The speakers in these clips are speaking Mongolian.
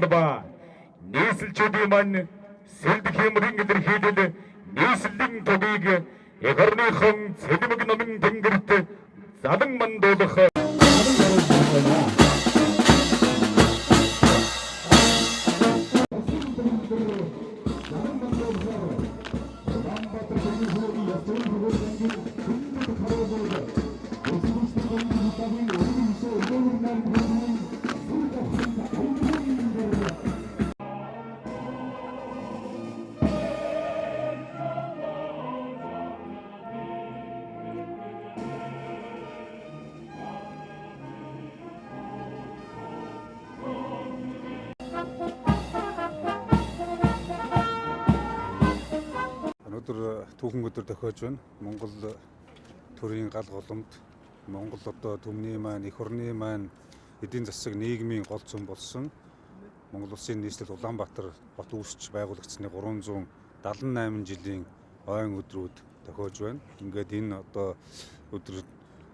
болоод ба нийслэлчүүдийн мань сэлдэх юмрын илэрхийлэл нийслэлийн төвийг эх орныхон цэлмэг номын тэнгэрт залан мандуулах Өнөөдөр түүхэн өдөр тохиож байна. Монгол төрийн гал голомт, Монгол одоо төмний маань, эх орны маань эдийн засаг нийгмийн гол зам болсон Монгол Улсын нийслэл Улаанбаатар хот үүсч байгуулагдсны 378 жилийн ойн өдрүүд тохиож байна. Ингээд энэ одоо өдөр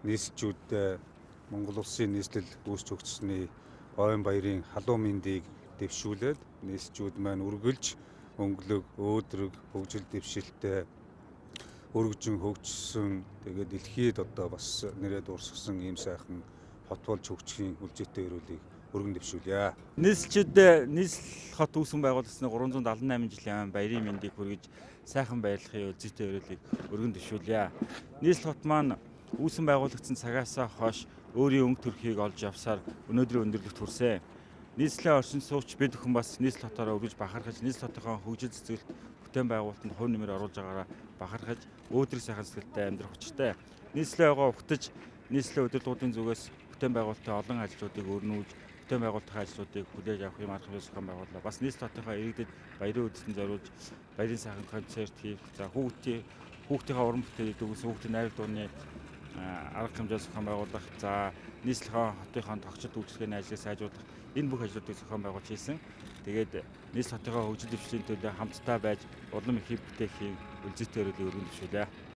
нийслэлчүүдэд Монгол Улсын нийслэл үүсч өгчсөний ойн баярын халуун мэндийг дэвшүүлээд нийслэлчүүд маань үргэлж өнгөлөг, өөдрөг, хөгжил дэвшилттэй өргөжин хөгжсөн тэгээд дэлхийд одоо бас нэрээ дуурсгасан ийм сайхан хот болж хөгжихийн үлжээтэй өрөөлийг өргөн дэвшүүлье. Нийслэлчүүдэд нийслэл хот үүсгэн байгуулагдсны 378 жилийн баярын мэндийг хүргэж сайхан баярлахын үлжээтэй өрөөлийг өргөн дэвшүүлье. Нийслэл хот маань үүсгэн байгуулагдсан цагаас хойш өөрийн өнгө төрхийг олж явсаар өнөөдрийн өндөрлөгт хүрсэн. Нийслэлийн орчин суугч бид бүхэн бас нийслэл хотоороо өргөж бахархаж, нийслэл хотынхоо хөгжил цэцгэлт бүтээн байгуулалтанд хувь нэмэр оруулж байгаараа бахархаж, өөдрөг сайхан сэтгэлтэй амьдрах учиртай. Нийслэлээ угтаж, нийслэлийн удирдлагуудын зүгээс бүтээн байгуулалтын олон ажлуудыг өрнүүлж, бүтээн байгуулалтын ажлуудыг хүлээж авах юм арга хэмжээ зохион байгууллаа. Бас нийслэл хотынхоо иргэдэд баярын үдэстэн зориулж, баярын сайхан концерт хийх, за хүүхдийнхээ уран бүтээлийг дүгнсэн хүүхдийн найраг дууны арга хэмжээ зохион байгуулах, за нийслэлийн хотынхоо тогтцол үйлчлэгээний ажлыг сайжруулах энэ бүх ажлуудыг зохион байгуулж хийсэн. Тэгээд нийслэл хотынхоо хөгжил дэвшлийн төлөө хамтдаа байж улам их бүтээх үлжээтэй өрөөлийг өргөн дэвшүүлье.